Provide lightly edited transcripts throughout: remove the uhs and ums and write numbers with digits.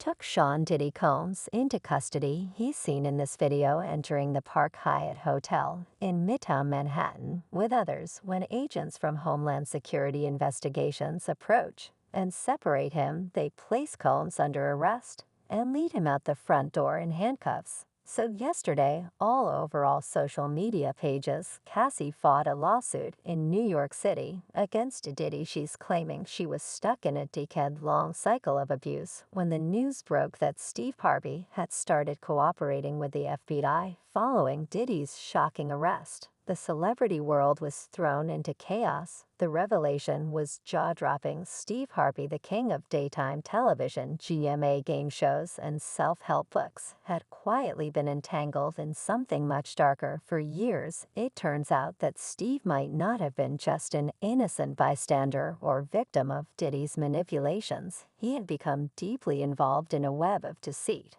took Sean Diddy Combs into custody. He's seen in this video entering the Park Hyatt Hotel in Midtown Manhattan with others when agents from Homeland Security Investigations approach and separate him. They place Combs under arrest and lead him out the front door in handcuffs. So yesterday, all over all social media pages, Cassie fought a lawsuit in New York City against Diddy. She's claiming she was stuck in a decade-long cycle of abuse when the news broke that Steve Harvey had started cooperating with the FBI following Diddy's shocking arrest. The celebrity world was thrown into chaos. The revelation was jaw-dropping. Steve Harvey, the king of daytime television, GMA game shows, and self-help books, had quietly been entangled in something much darker for years. It turns out that Steve might not have been just an innocent bystander or victim of Diddy's manipulations. He had become deeply involved in a web of deceit.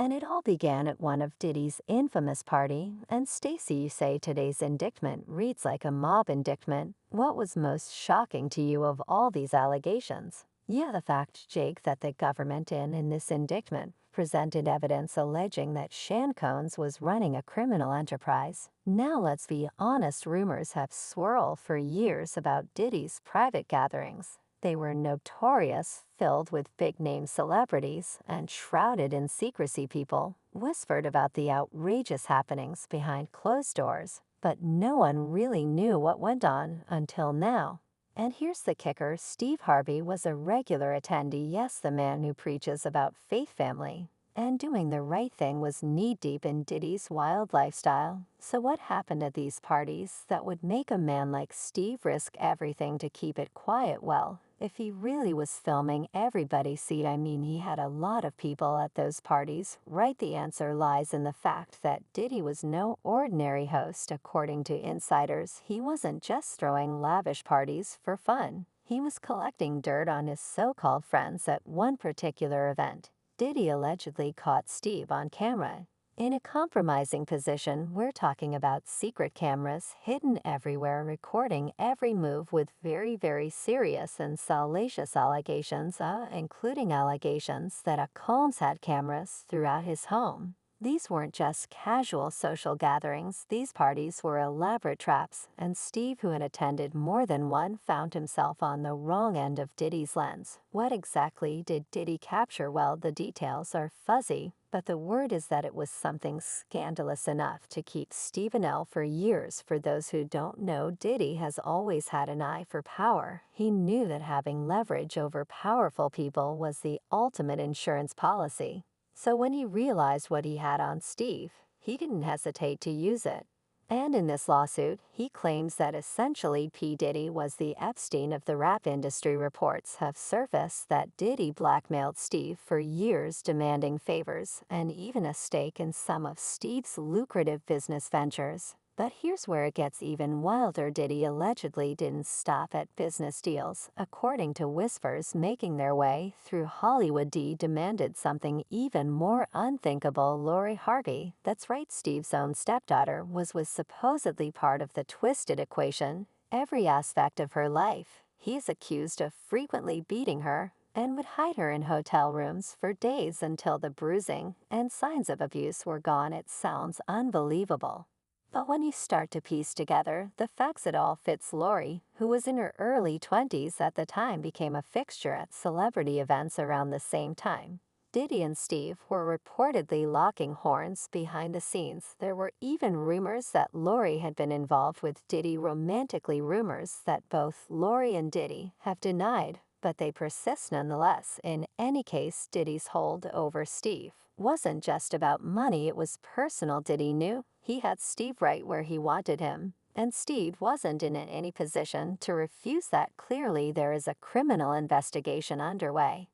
And it all began at one of Diddy's infamous party. And Stacey, you say today's indictment reads like a mob indictment. What was most shocking to you of all these allegations? Yeah, the fact, Jake, that the government in this indictment presented evidence alleging that Sean Combs was running a criminal enterprise. Now let's be honest, rumors have swirled for years about Diddy's private gatherings. They were notorious, filled with big-name celebrities, and shrouded in secrecy. People whispered about the outrageous happenings behind closed doors, but no one really knew what went on until now. And here's the kicker: Steve Harvey was a regular attendee. Yes, the man who preaches about faith, family, and doing the right thing was knee-deep in Diddy's wild lifestyle. So what happened at these parties that would make a man like Steve risk everything to keep it quiet? Well, if he really was filming everybody's seat, I mean, he had a lot of people at those parties, right? The answer lies in the fact that Diddy was no ordinary host. According to insiders, he wasn't just throwing lavish parties for fun. He was collecting dirt on his so-called friends. At one particular event, Diddy allegedly caught Steve on camera in a compromising position. We're talking about secret cameras hidden everywhere, recording every move, with very, very serious and salacious allegations, including allegations that Combs had cameras throughout his home. These weren't just casual social gatherings. These parties were elaborate traps, and Steve, who had attended more than one, found himself on the wrong end of Diddy's lens. What exactly did Diddy capture? Well, the details are fuzzy, but the word is that it was something scandalous enough to keep Stephen L. for years. For those who don't know, Diddy has always had an eye for power. He knew that having leverage over powerful people was the ultimate insurance policy. So when he realized what he had on Steve, he didn't hesitate to use it. And in this lawsuit, he claims that essentially P. Diddy was the Epstein of the rap industry. Reports have surfaced that Diddy blackmailed Steve for years, demanding favors and even a stake in some of Steve's lucrative business ventures. But here's where it gets even wilder. Diddy allegedly didn't stop at business deals. According to whispers making their way through Hollywood, Diddy demanded something even more unthinkable. Lori Harvey, that's right, Steve's own stepdaughter, was supposedly part of the twisted equation. Every aspect of her life. He's accused of frequently beating her and would hide her in hotel rooms for days until the bruising and signs of abuse were gone. It sounds unbelievable. But when you start to piece together the facts, it all fits. Lori, who was in her early 20s at the time, became a fixture at celebrity events around the same time. Diddy and Steve were reportedly locking horns behind the scenes. There were even rumors that Lori had been involved with Diddy romantically, rumors that both Lori and Diddy have denied, but they persist nonetheless. In any case, Diddy's hold over Steve wasn't just about money, it was personal. Diddy knew he had Steve right where he wanted him, and Steve wasn't in any position to refuse that. Clearly, there is a criminal investigation underway,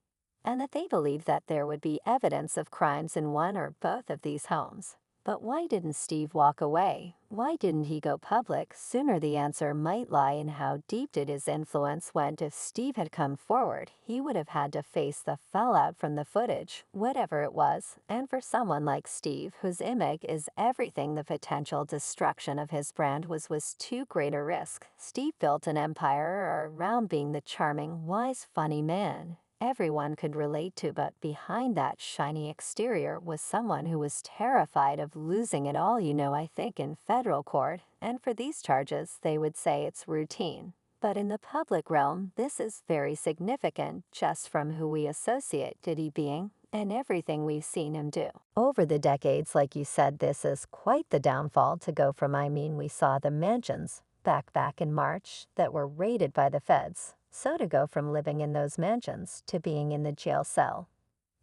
and that they believe that there would be evidence of crimes in one or both of these homes. But why didn't Steve walk away? Why didn't he go public sooner? The answer might lie in how deep Diddy's influence went. If Steve had come forward, he would have had to face the fallout from the footage, whatever it was. And for someone like Steve, whose image is everything, the potential destruction of his brand was too great a risk. Steve built an empire around being the charming, wise, funny man. everyone could relate to, but behind that shiny exterior was someone who was terrified of losing it all, I think in federal court, and for these charges they would say it's routine. But in the public realm, this is very significant just from who we associate Diddy being and everything we've seen him do. Over the decades, like you said, this is quite the downfall to go from, we saw the mansions back in March that were raided by the feds. So to go from living in those mansions to being in the jail cell.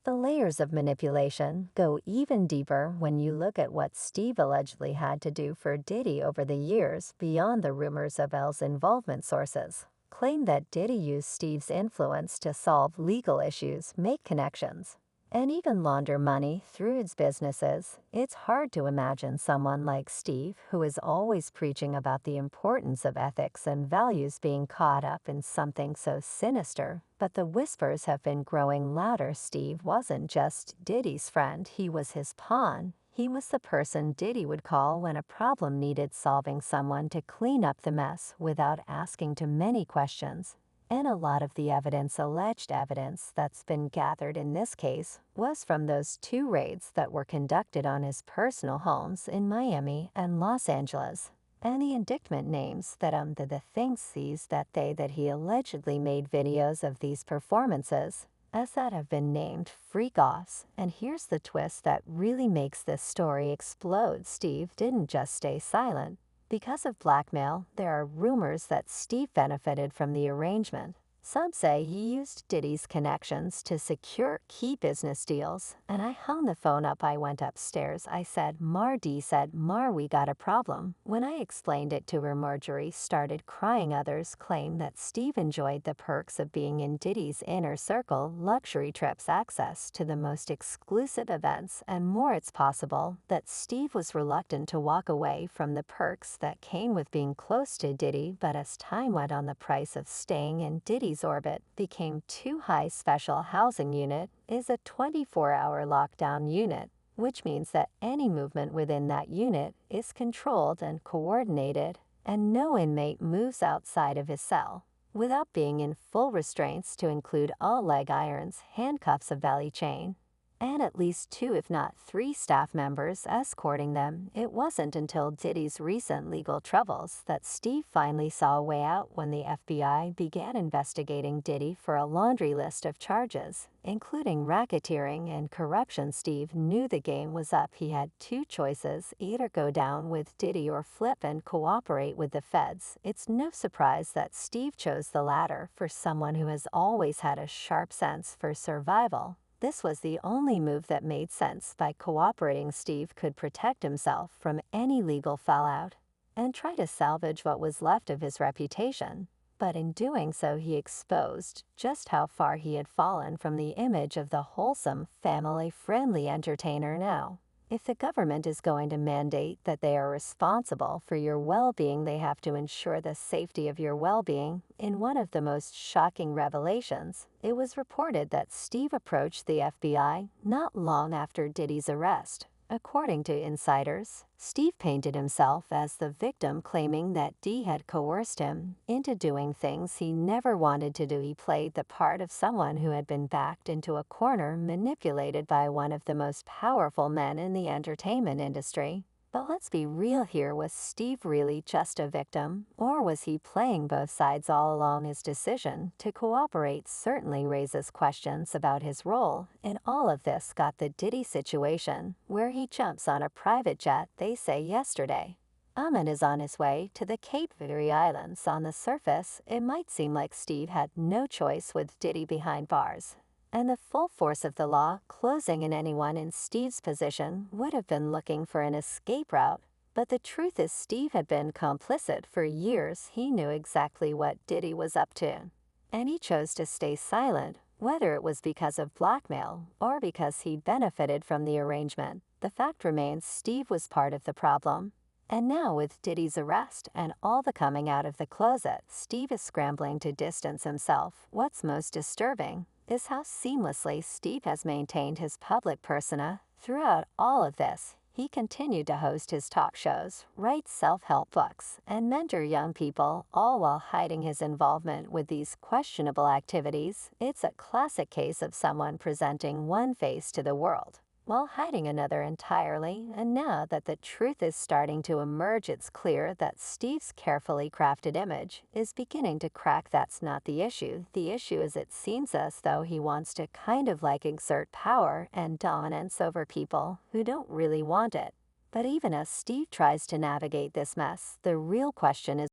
The layers of manipulation go even deeper when you look at what Steve allegedly had to do for Diddy over the years beyond the rumors of L's involvement. Sources claim that Diddy used Steve's influence to solve legal issues, make connections, and even launder money through his businesses. It's hard to imagine someone like Steve, who is always preaching about the importance of ethics and values, being caught up in something so sinister. But the whispers have been growing louder. Steve wasn't just Diddy's friend, he was his pawn. He was the person Diddy would call when a problem needed solving, someone to clean up the mess without asking too many questions. And a lot of the alleged evidence that's been gathered in this case was from those 2 raids that were conducted on his personal homes in Miami and Los Angeles. And the indictment names that the things seized that day that he allegedly made videos of these performances as that have been named freak-offs. And here's the twist that really makes this story explode. Steve didn't just stay silent. Because of blackmail, there are rumors that Steve benefited from the arrangement. Some say he used Diddy's connections to secure key business deals, and I hung the phone up. I went upstairs. I said, D said, Mar, we got a problem. When I explained it to her, Marjorie started crying. Others claim that Steve enjoyed the perks of being in Diddy's inner circle, luxury trips, access to the most exclusive events, and more. It's possible that Steve was reluctant to walk away from the perks that came with being close to Diddy, but as time went on, the price of staying in Diddy's orbit became too high. Special housing unit is a 24-hour lockdown unit, which means that any movement within that unit is controlled and coordinated, and no inmate moves outside of his cell without being in full restraints, to include all leg irons, handcuffs, a belly chain, and at least 2 if not 3 staff members escorting them. It wasn't until Diddy's recent legal troubles that Steve finally saw a way out when the FBI began investigating Diddy for a laundry list of charges, including racketeering and corruption. Steve knew the game was up. He had 2 choices: either go down with Diddy or flip and cooperate with the feds. It's no surprise that Steve chose the latter. For someone who has always had a sharp sense for survival, this was the only move that made sense. By cooperating, Steve could protect himself from any legal fallout and try to salvage what was left of his reputation. But in doing so, he exposed just how far he had fallen from the image of the wholesome, family-friendly entertainer. Now, if the government is going to mandate that they are responsible for your well-being, they have to ensure the safety of your well-being. In one of the most shocking revelations, it was reported that Steve approached the FBI not long after Diddy's arrest. According to insiders, Steve painted himself as the victim, claiming that Diddy had coerced him into doing things he never wanted to do. He played the part of someone who had been backed into a corner, manipulated by one of the most powerful men in the entertainment industry. But let's be real here, was Steve really just a victim, or was he playing both sides all along? His decision to cooperate certainly raises questions about his role in all of this. Got the Diddy situation, where he jumps on a private jet, they say yesterday, and is on his way to the Cape Verde Islands. On the surface, it might seem like Steve had no choice with Diddy behind bars, and the full force of the law closing in. Anyone in Steve's position would have been looking for an escape route. But the truth is, Steve had been complicit for years. He knew exactly what Diddy was up to, and he chose to stay silent, whether it was because of blackmail or because he benefited from the arrangement. The fact remains, Steve was part of the problem. And now, with Diddy's arrest and all the coming out of the closet, Steve is scrambling to distance himself. What's most disturbing is how seamlessly Steve has maintained his public persona throughout all of this. he continued to host his talk shows, write self-help books, and mentor young people, all while hiding his involvement with these questionable activities. It's a classic case of someone presenting one face to the world while hiding another entirely, and now that the truth is starting to emerge, it's clear that Steve's carefully crafted image is beginning to crack. That's not the issue. The issue is it seems as though he wants to kind of like exert power and dominance over people who don't really want it. But even as Steve tries to navigate this mess, the real question is